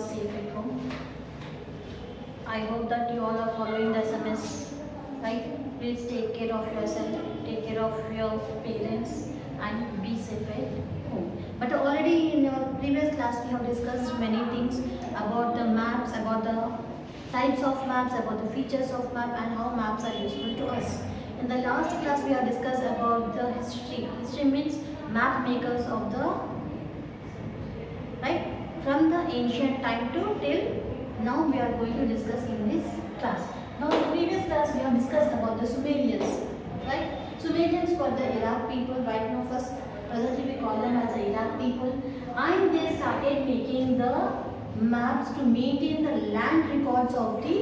safe at home. I hope that you all are following the SMS, right? Please take care of yourself, take care of your parents, and be safe at home. But already in your previous class we have discussed many things about the maps, about the types of maps, about the features of map, and how maps are useful to us. In the last class we have discussed about the history. History means map makers of the, right, from the ancient time to till now we are going to discuss in this class. Now in the previous class we have discussed about the Sumerians, right? Sumerians were the Iraq people. Right now first presently we call them as the Iraq people, and they started making the maps to maintain the land records of the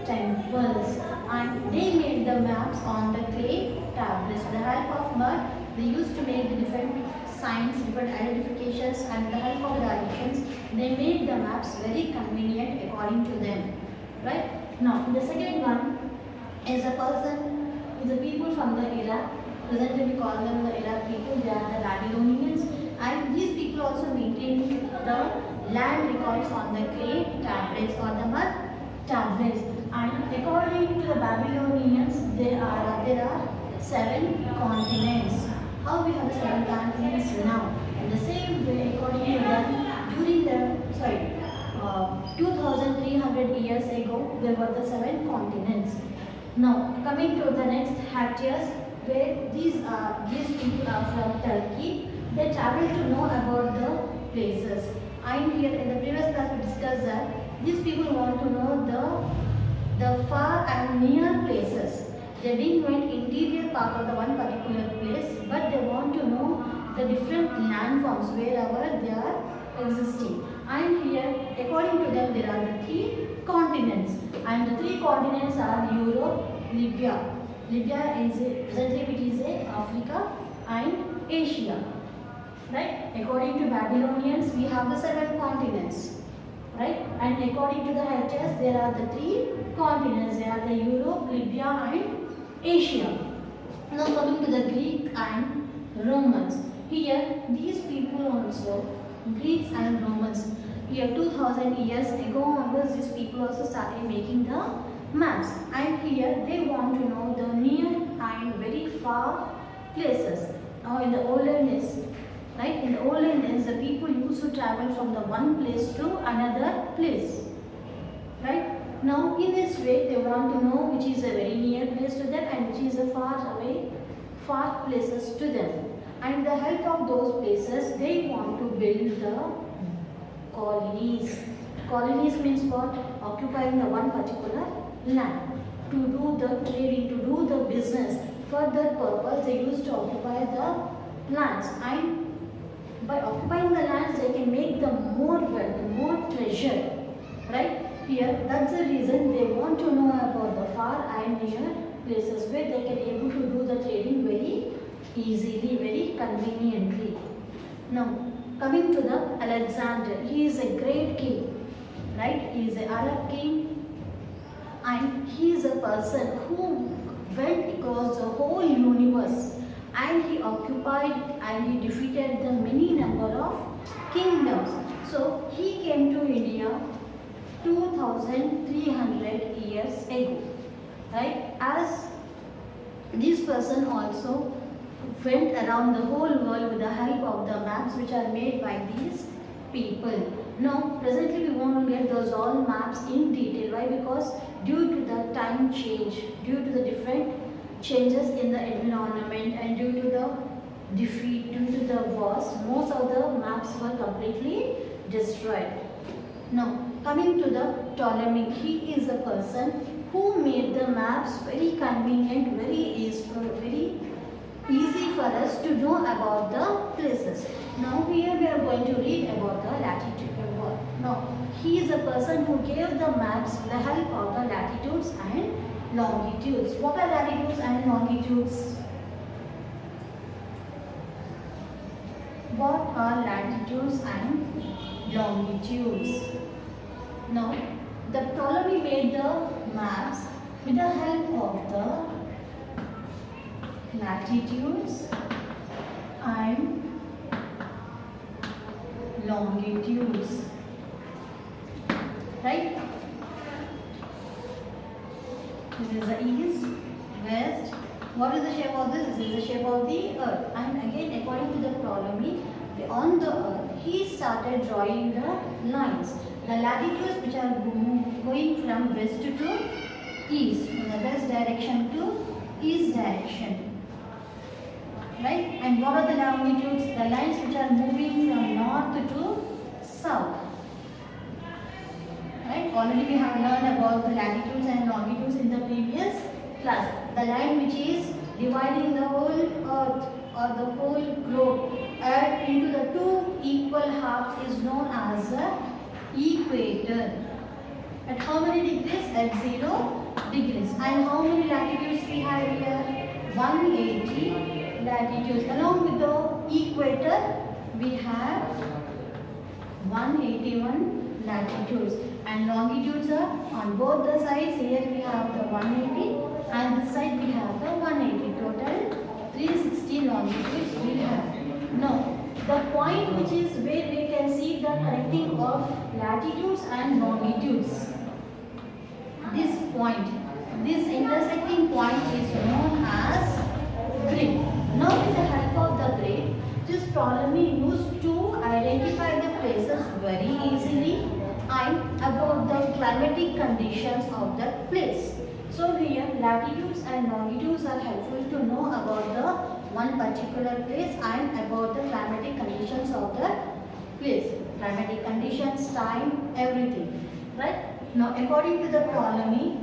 temples, and they made the maps on the clay tablets. With the help of mud they used to make the different signs, different identifications, and with the help of the directions they made the maps very convenient according to them, right? Now the second one is a person, is the people from the Iraq. Presently we call them the Iraq people. They are the Babylonians, and these people also maintain the land records on the clay tablets or the mud tablets. And according to the Babylonians, there are 7 continents. How we have 7 continents now? In the same way, according to them, during the 2,300 years ago, there were the 7 continents. Now, coming to the next Hattiers, where these people are from Turkey. They travel to know about the places. And here in the previous class we discussed that these people want to know the far and near places. They didn't want interior part of the one particular place, but they want to know the different landforms wherever they are existing. And here, according to them, there are the 3 continents, and the 3 continents are Europe, Libya. Libya is presently it is Africa and Asia. Right? According to Babylonians, we have the 7 continents. Right? And according to the Hattiers, there are the 3 continents. They are the Europe, Libya, and Asia. Now coming to the Greek and Romans. Here, these people also, Greeks and Romans. Here, 2000 years ago onwards, these people also started making the maps. And here, they want to know the near and very far places. Now in the olden days, right? In the olden days, the people used to travel from the one place to another place, right? Now, in this way, they want to know which is a very near place to them and which is a far away, far places to them. And with the help of those places, they want to build the colonies. Colonies means what? Occupying the one particular land to do the trading, to do the business. For that purpose, they used to occupy the lands, and by occupying the lands, they can make the more wealth, more treasure, right? Here, that's the reason they want to know about the far and near places where they can able to do the trading very easily, very conveniently. Now, coming to the Alexander, he is a great king, right? He is an Arab king, and he is a person who went across the whole universe, and he occupied and he defeated the many number of kingdoms. So he came to India 2,300 years ago, right? As this person also went around the whole world with the help of the maps which are made by these people. Now presently we won't get those all maps in detail. Why? Because due to the time change, due to the different changes in the environment, and due to the defeat, due to the wars, most of the maps were completely destroyed. Now coming to the Ptolemy, he is a person who made the maps very convenient, very easy for us to know about the places. Now here we are going to read about the latitude. Now he is a person who gave the maps with the help of the latitudes and longitudes. What are latitudes and longitudes? What are latitudes and longitudes? Now, the Ptolemy made the maps with the help of the latitudes and longitudes. right? This is the east, west. What is the shape of this? This is the shape of the earth. And again, according to the Ptolemy, on the earth, he started drawing the lines. The latitudes which are going from west to east, from the west direction to east direction. Right? And what are the longitudes? The lines which are moving from north to south. Right? Already we have learned about the latitudes and longitudes in the previous class. The line which is dividing the whole earth or the whole globe into the two equal halves is known as the equator. At how many degrees? At 0 degrees. And how many latitudes we have here? 180 latitudes. Along with the equator, we have 181 latitudes. And longitudes are on both the sides. Here we have the 180 and this side we have the 180. Total 360 longitudes we have. Now, the point which is where we can see the connecting of latitudes and longitudes. This point, this intersecting point is known as grid. Now, with the help of the grid, this Ptolemy used to identify the places very easily and about the climatic conditions of that place. So here latitudes and longitudes are helpful to know about the one particular place and about the climatic conditions of that place. Climatic conditions, time, everything. Right? Now according to the Ptolemy,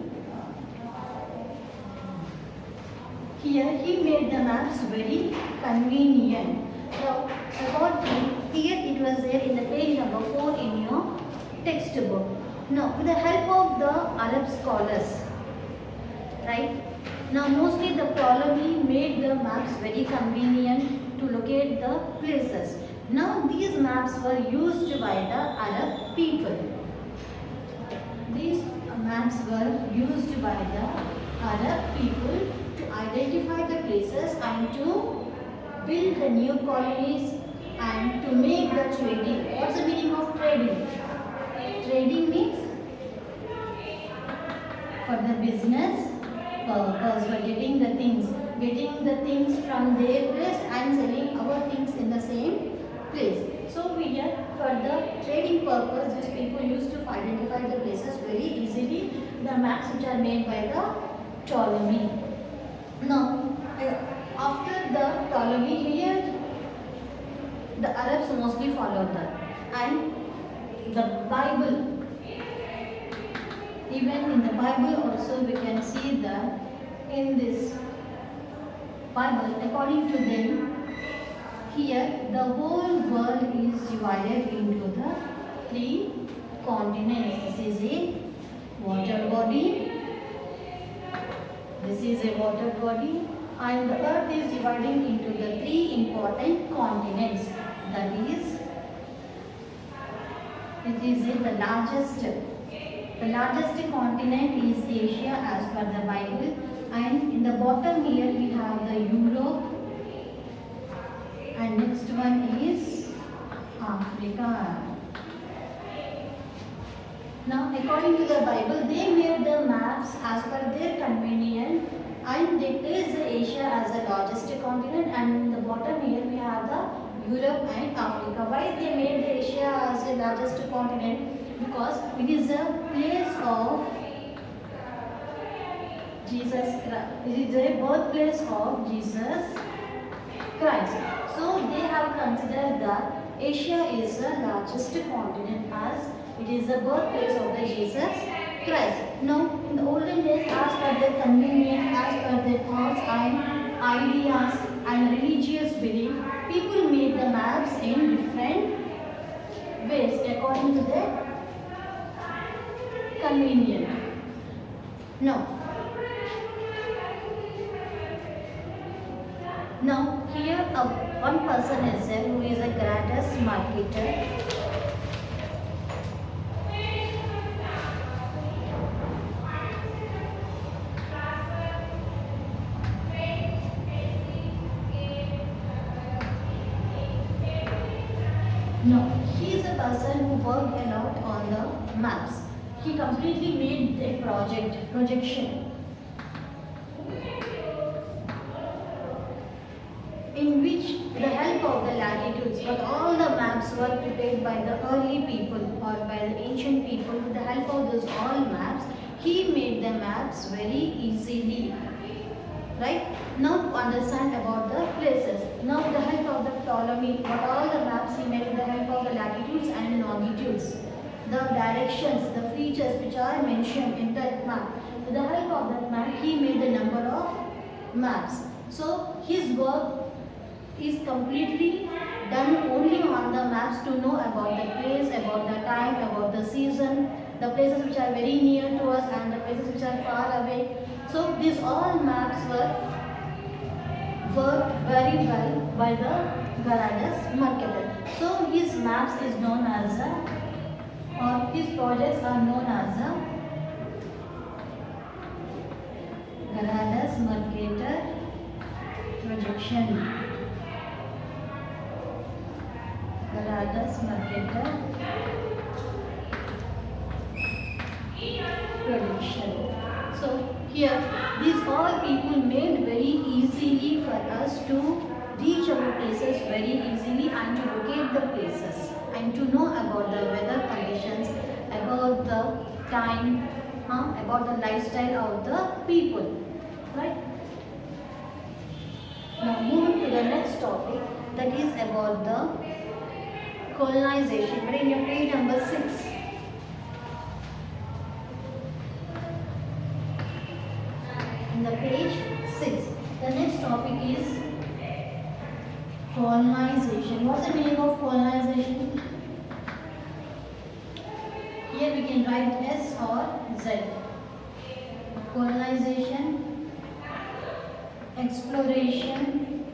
here he made the maps very convenient. Now about here it was there in the page number 4 in your textbook. Now, with the help of the Arab scholars, right? Now, mostly the Ptolemy made the maps very convenient to locate the places. Now, these maps were used by the Arab people. These maps were used by the Arab people to identify the places and to build the new colonies and to make the trading. What's the meaning of trading? Trading means for the business purpose, for getting the things from their place and selling our things in the same place. So we are for the trading purpose, these people used to identify the places very easily. The maps which are made by the Ptolemy. Now, after the Ptolemy here, the Arabs mostly followed that, and the Bible, even in the Bible also we can see that in this Bible, according to them, here the whole world is divided into the 3 continents. This is a water body, this is a water body, and the earth is dividing into the 3 important continents. That is, it is the largest continent is Asia as per the Bible, and in the bottom here we have the Europe, and next one is Africa. Now according to the Bible, they made the maps as per their convenience and they placed the Asia as the largest continent, and in the bottom here we have the Europe and Africa. Why they made the Asia as the largest continent? Because it is the place of Jesus Christ. It is the birthplace of Jesus Christ. So they have considered that Asia is the largest continent as it is the birthplace of the Jesus Christ. Now, in the olden days, as per their convenience, as per their thoughts and ideas and religious belief, people made the maps in different ways according to their convenience. Now here one person is there who is a greatest marketer. No, he is a person who worked a lot on the maps. he completely made a projection in which the help of the latitudes, but all the maps were prepared by the early people or by the ancient people. With the help of those all maps, he made the maps very easily. Right? Now to understand about the places. Now with the help of the Ptolemy, what all the maps he made with the help of the latitudes and longitudes. The directions, the features which are mentioned in that map. With the help of that map, he made the number of maps. So his work is completely done only on the maps to know about the place, about the time, about the season, the places which are very near to us and the places which are far away. So these all maps were worked very well by the Gerardus Mercator. So his maps is known as or his projects are known as Gerardus Mercator projection. Gerardus Mercator projection. So here these all people made very easily for us to reach our places very easily and to locate the places and to know about the weather conditions, about the time, about the lifestyle of the people. Right? Now moving to the next topic, that is about the colonization. But in your page number 6. In the page 6, the next topic is colonization. What's the meaning of colonization? Here we can write S or Z. Colonization, exploration,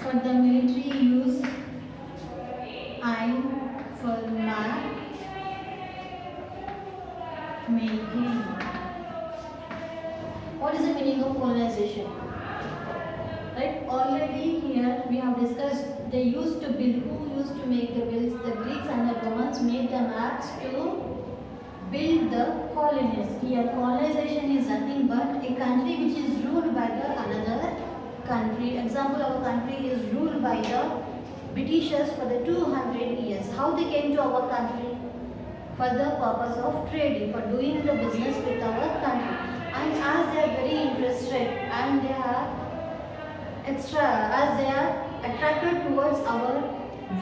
for the military use and for map making. What is the meaning of colonization? Right? Already here we have discussed they used to build. Who used to make the bills? The Greeks and the Romans made the maps to build the colonies. Here colonization is nothing but a country which is ruled by the another country. Example, our country is ruled by the Britishers for the 200 years. How they came to our country? For the purpose of trading, for doing the business with our country. And as they are very interested and they are as they are attracted towards our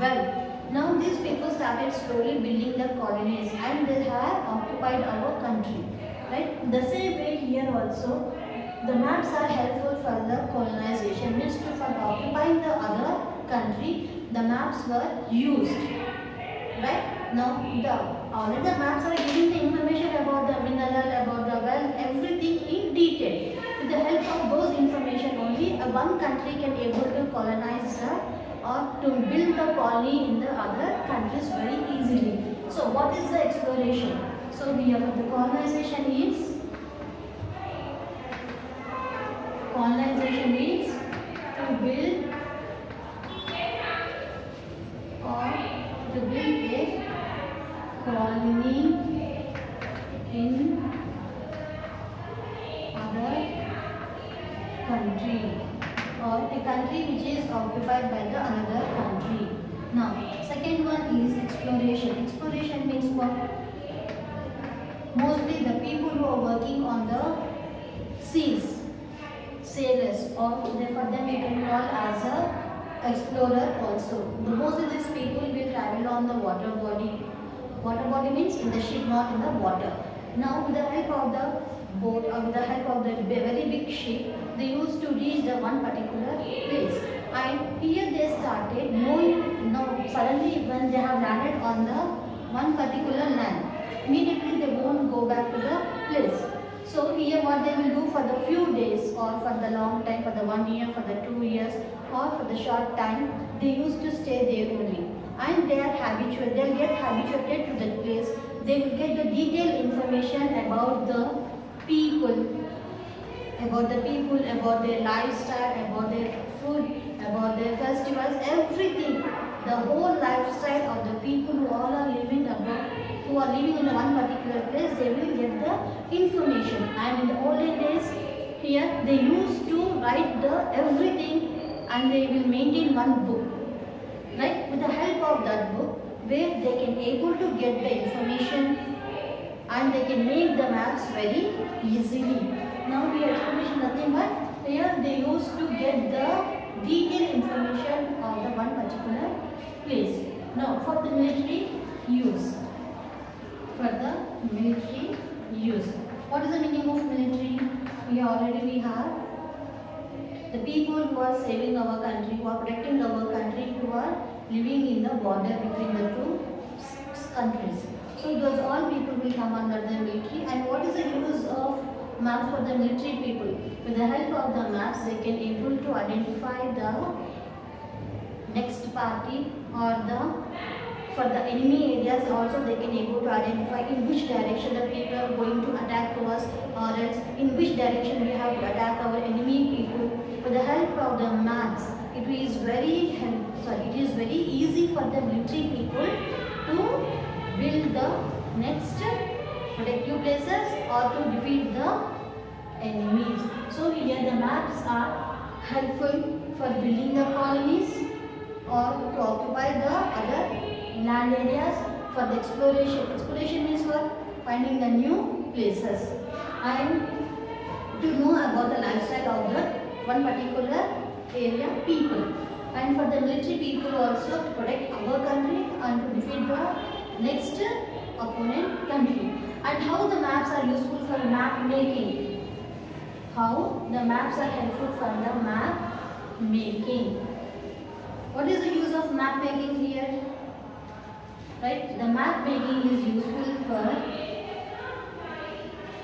wealth, now these people started slowly building the colonies and they have occupied our country. Right? The same way here also, the maps are helpful for the colonization, means for occupying the other country, the maps were used. Right? Now, already the maps are giving the information about the mineral, about the wealth, everything in detail. With the help of those information only, one country can be able to colonize or to build the colony in the other countries very easily. So, what is the exploration? So, here the colonization is to build or to build a colony in other country or a country which is occupied by the another country. Now, second one is exploration. Exploration means what? Mostly the people who are working on the seas, sailors, or for them you can call as a explorer also. Most of these people will travel on the water body. Water body means in the ship, not in the water. Now with the help of the boat or with the help of the very big ship, they used to reach the one particular place. And here they started knowing, now suddenly when they have landed on the one particular land, immediately they won't go back to the place. So here what they will do for the few days or for the long time, for the 1 year, for the 2 years or for the short time, they used to stay there only. And they are habituated, they'll get habituated to the place. They will get the detailed information about the people, about their lifestyle, about their food, about their festivals, everything. the whole lifestyle of the people who all are living above, who are living in one particular place, they will get the information. And in the olden days, here they used to write the everything, and they will maintain one book, right? With the help of that book, where they can able to get the information, and they can make the maps very easily. Now we are explaining nothing but here they used to get the detailed information of the one particular place. Now for the military use. For the military use. What is the meaning of military? We already have the people who are saving our country, who are protecting our country, who are living in the border between the two countries. So those all people will come under the military. And what is the use of maps for the military people? With the help of the maps, they can able to identify the next party, or the for the enemy areas also they can able to identify in which direction the people are going to attack to us, or else in which direction we have to attack our enemy people. With the help of the maps, it is very easy for the military people to build the next protective places or to defeat the enemies. So here the maps are helpful for building the colonies or to occupy the other land areas for the exploration. Exploration is for finding the new places and to know about the lifestyle of the one particular area people. And for the military people also to protect our country and to defeat the next opponent country. And how the maps are useful for map making? How the maps are helpful for the map making? What is the use of map making here? Right? The map making is useful for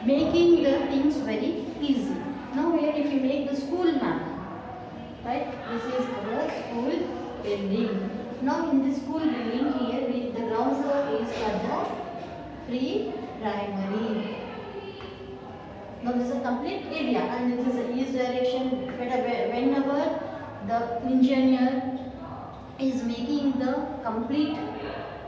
making the things very easy. Now here if you make the school map, right? This is our school building. Now in this school building here, the ground floor is for the pre-primary. Now this is a complete area, and this is the east direction. Whenever the engineer is making the complete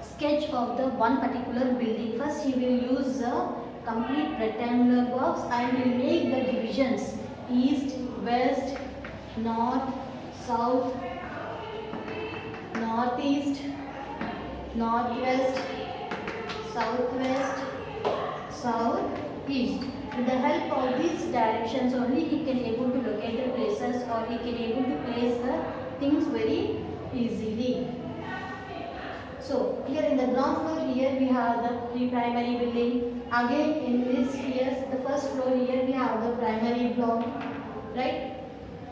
sketch of the one particular building, first he will use the complete rectangular box and will make the divisions: east, west, north, south, northeast, northwest, southwest, southeast. With the help of these directions only he can able to locate the places, or he can able to place the things very easily. So here in the ground floor here we have the pre-primary building. Again in this here the first floor here we have the primary block, right?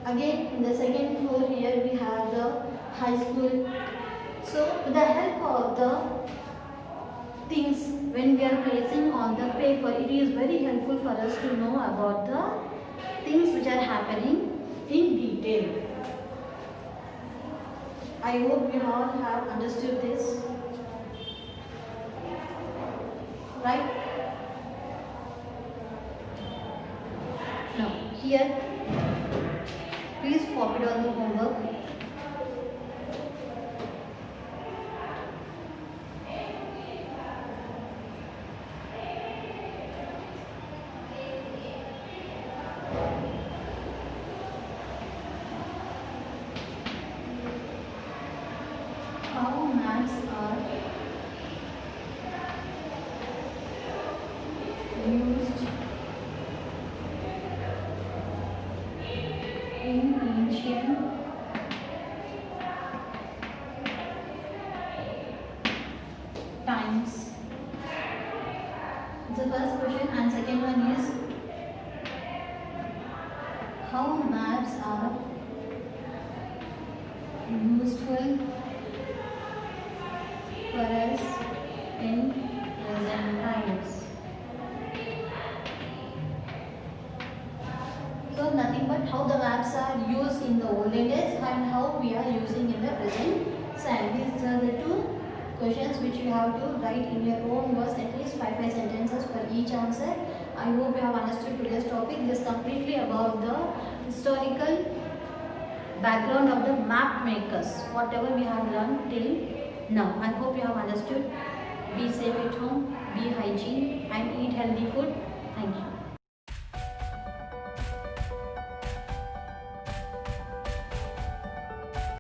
Again in the second floor here we have the high school. So with the help of the things when we are placing on the paper, it is very helpful for us to know about the things which are happening in detail. I hope you all have understood this, right? Now here please copy down the homework. How maps are used in ancient times. The first question, and second one is how maps are useful for us in present times. So nothing but how the maps are used in the olden days and how we are using in the present time. These are the two questions which you have to write in your own words, at least 5 sentences for each answer. I hope you have understood today's topic. This is completely about the historical background of the map makers, whatever we have learned till now. I hope you have understood. Be safe at home, be hygiene and eat healthy food. Thank you.